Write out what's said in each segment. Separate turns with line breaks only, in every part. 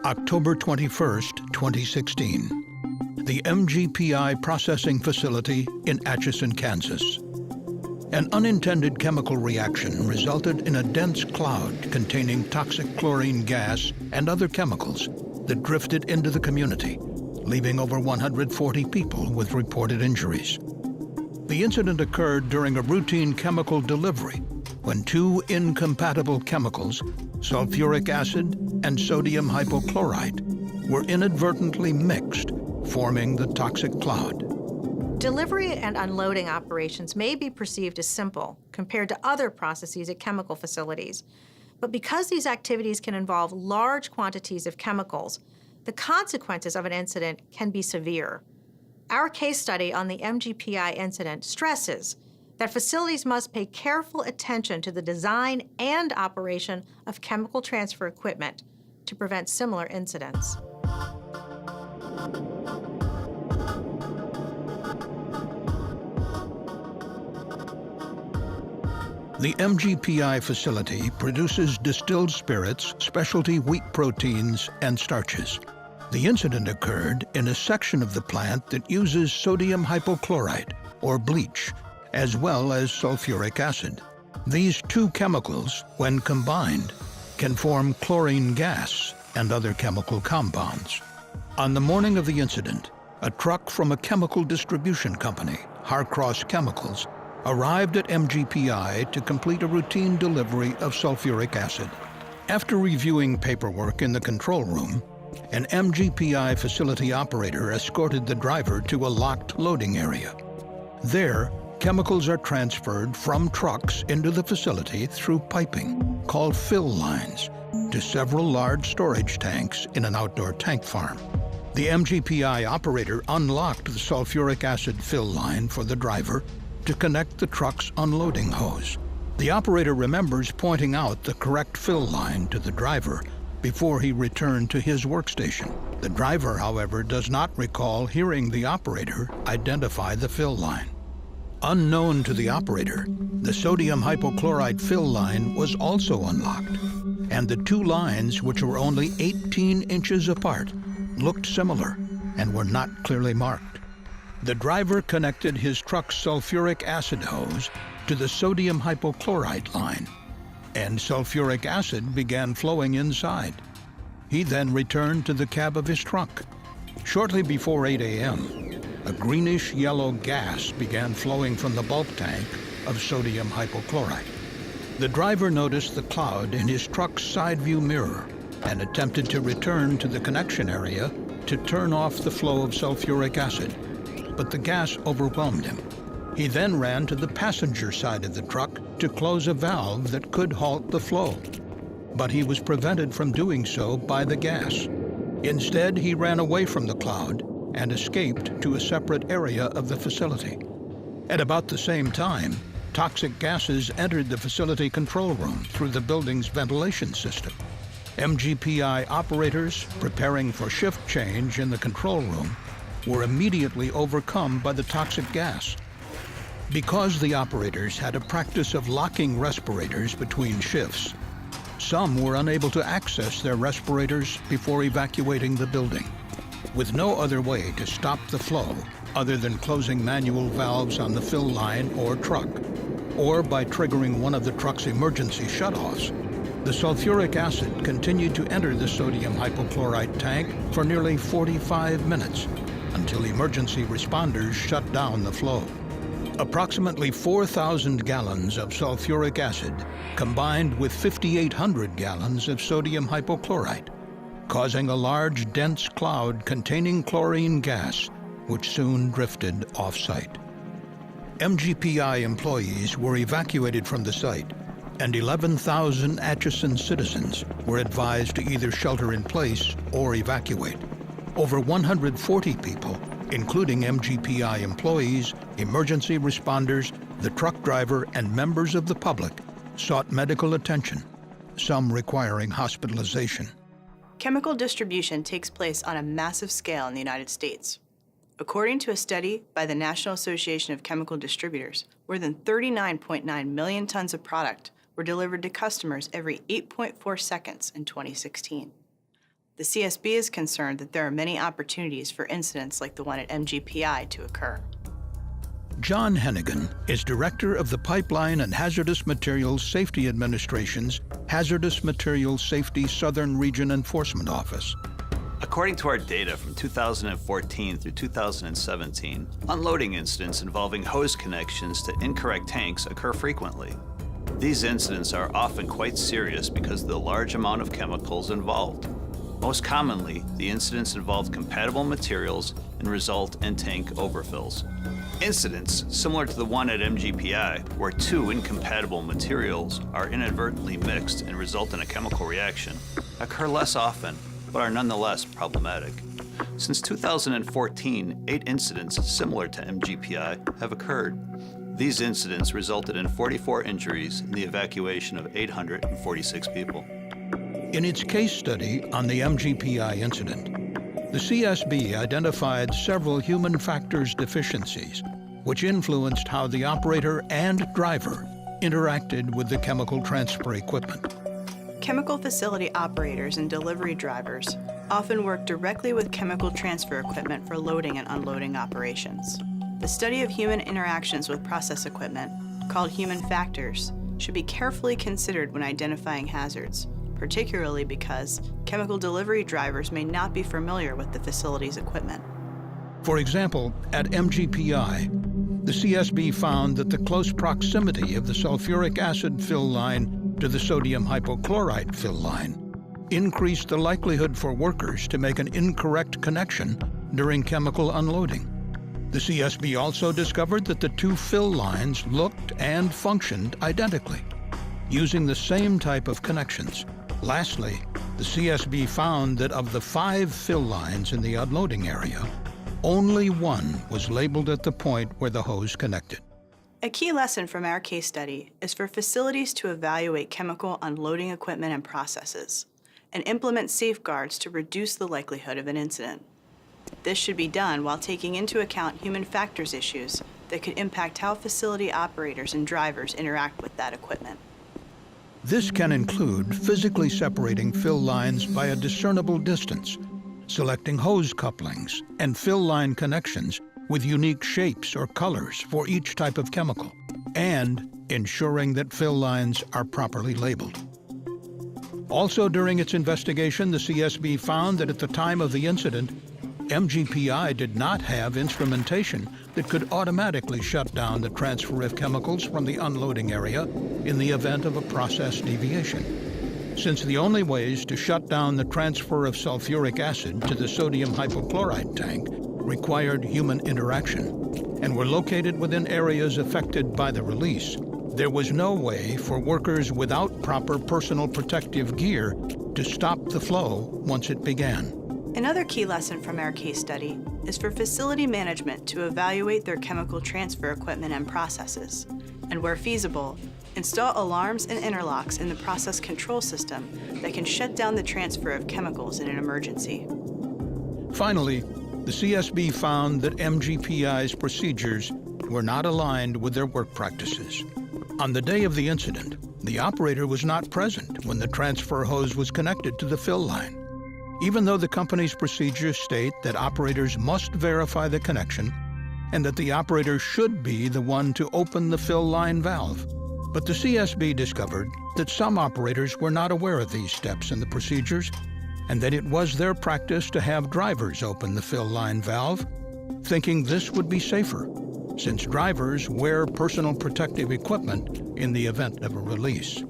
October 21st, 2016. The MGPI processing facility in Atchison, Kansas. An unintended chemical reaction resulted in a dense cloud containing toxic chlorine gas and other chemicals that drifted into the community, leaving over 140 people with reported injuries. The incident occurred during a routine chemical delivery when two incompatible chemicals, sulfuric acid and sodium hypochlorite, were inadvertently mixed, forming the toxic cloud.
Delivery and unloading operations may be perceived as simple compared to other processes at chemical facilities. But because these activities can involve large quantities of chemicals, the consequences of an incident can be severe. Our case study on the MGPI incident stresses that facilities must pay careful attention to the design and operation of chemical transfer equipment to prevent similar incidents.
The MGPI facility produces distilled spirits, specialty wheat proteins, and starches. The incident occurred in a section of the plant that uses sodium hypochlorite, or bleach, as well as sulfuric acid. These two chemicals, when combined, can form chlorine gas and other chemical compounds. On the morning of the incident, a truck from a chemical distribution company, Harcross Chemicals, arrived at MGPI to complete a routine delivery of sulfuric acid. After reviewing paperwork in the control room, an MGPI facility operator escorted the driver to a locked loading area. There, chemicals are transferred from trucks into the facility through piping, called fill lines, to several large storage tanks in an outdoor tank farm. The MGPI operator unlocked the sulfuric acid fill line for the driver to connect the truck's unloading hose. The operator remembers pointing out the correct fill line to the driver before he returned to his workstation. The driver, however, does not recall hearing the operator identify the fill line. Unknown to the operator, the sodium hypochlorite fill line was also unlocked, and the two lines, which were only 18 inches apart, looked similar and were not clearly marked. The driver connected his truck's sulfuric acid hose to the sodium hypochlorite line, and sulfuric acid began flowing inside. He then returned to the cab of his truck. Shortly before 8 a.m., a greenish-yellow gas began flowing from the bulk tank of sodium hypochlorite. The driver noticed the cloud in his truck's side view mirror and attempted to return to the connection area to turn off the flow of sulfuric acid, but the gas overwhelmed him. He then ran to the passenger side of the truck to close a valve that could halt the flow, but he was prevented from doing so by the gas. Instead, he ran away from the cloud and escaped to a separate area of the facility. At about the same time, toxic gases entered the facility control room through the building's ventilation system. MGPI operators preparing for shift change in the control room were immediately overcome by the toxic gas. Because the operators had a practice of locking respirators between shifts, some were unable to access their respirators before evacuating the building. With no other way to stop the flow other than closing manual valves on the fill line or truck, or by triggering one of the truck's emergency shutoffs, the sulfuric acid continued to enter the sodium hypochlorite tank for nearly 45 minutes until emergency responders shut down the flow. Approximately 4,000 gallons of sulfuric acid combined with 5,800 gallons of sodium hypochlorite, causing a large, dense cloud containing chlorine gas, which soon drifted off-site. MGPI employees were evacuated from the site, and 11,000 Atchison citizens were advised to either shelter in place or evacuate. Over 140 people, including MGPI employees, emergency responders, the truck driver, and members of the public, sought medical attention, some requiring hospitalization.
Chemical distribution takes place on a massive scale in the United States. According to a study by the National Association of Chemical Distributors, more than 39.9 million tons of product were delivered to customers every 8.4 seconds in 2016. The CSB is concerned that there are many opportunities for incidents like the one at MGPI to occur.
John Hennigan is director of the Pipeline and Hazardous Materials Safety Administration's Hazardous Materials Safety Southern Region Enforcement Office.
According to our data from 2014 through 2017, unloading incidents involving hose connections to incorrect tanks occur frequently. These incidents are often quite serious because of the large amount of chemicals involved. Most commonly, the incidents involve compatible materials and result in tank overfills. Incidents similar to the one at MGPI, where two incompatible materials are inadvertently mixed and result in a chemical reaction, occur less often, but are nonetheless problematic. Since 2014, 8 incidents similar to MGPI have occurred. These incidents resulted in 44 injuries and the evacuation of 846 people.
In its case study on the MGPI incident, the CSB identified several human factors deficiencies, which influenced how the operator and driver interacted with the chemical transfer equipment.
Chemical facility operators and delivery drivers often work directly with chemical transfer equipment for loading and unloading operations. The study of human interactions with process equipment, called human factors, should be carefully considered when identifying hazards, particularly because chemical delivery drivers may not be familiar with the facility's equipment.
For example, at MGPI, the CSB found that the close proximity of the sulfuric acid fill line to the sodium hypochlorite fill line increased the likelihood for workers to make an incorrect connection during chemical unloading. The CSB also discovered that the two fill lines looked and functioned identically, using the same type of connections. Lastly, the CSB found that of the 5 fill lines in the unloading area, only one was labeled at the point where the hose connected.
A key lesson from our case study is for facilities to evaluate chemical unloading equipment and processes, and implement safeguards to reduce the likelihood of an incident. This should be done while taking into account human factors issues that could impact how facility operators and drivers interact with that equipment.
This can include physically separating fill lines by a discernible distance, selecting hose couplings and fill line connections with unique shapes or colors for each type of chemical, and ensuring that fill lines are properly labeled. Also during its investigation, the CSB found that at the time of the incident, MGPI did not have instrumentation that could automatically shut down the transfer of chemicals from the unloading area in the event of a process deviation. Since the only ways to shut down the transfer of sulfuric acid to the sodium hypochlorite tank required human interaction and were located within areas affected by the release, there was no way for workers without proper personal protective gear to stop the flow once it began.
Another key lesson from our case study is for facility management to evaluate their chemical transfer equipment and processes, and where feasible, install alarms and interlocks in the process control system that can shut down the transfer of chemicals in an emergency.
Finally, the CSB found that MGPI's procedures were not aligned with their work practices. On the day of the incident, the operator was not present when the transfer hose was connected to the fill line. Even though the company's procedures state that operators must verify the connection and that the operator should be the one to open the fill line valve. But the CSB discovered that some operators were not aware of these steps in the procedures and that it was their practice to have drivers open the fill line valve, thinking this would be safer, since drivers wear personal protective equipment in the event of a release.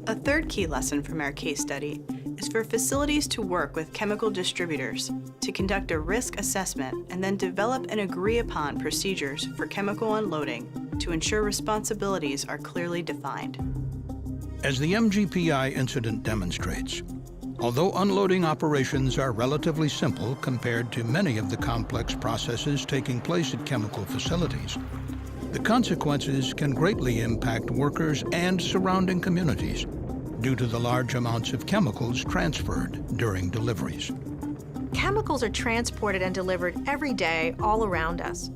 A third key lesson from our case study is for facilities to work with chemical distributors to conduct a risk assessment and then develop and agree upon procedures for chemical unloading to ensure responsibilities are clearly defined.
As the MGPI incident demonstrates, although unloading operations are relatively simple compared to many of the complex processes taking place at chemical facilities, the consequences can greatly impact workers and surrounding communities due to the large amounts of chemicals transferred during deliveries.
Chemicals are transported and delivered every day all around us.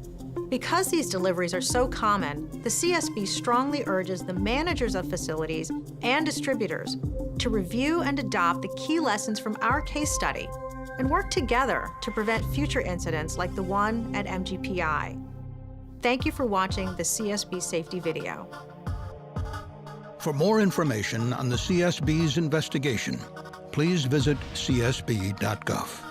Because these deliveries are so common, the CSB strongly urges the managers of facilities and distributors to review and adopt the key lessons from our case study and work together to prevent future incidents like the one at MGPI. Thank you for watching the CSB safety video.
For more information on the CSB's investigation, please visit csb.gov.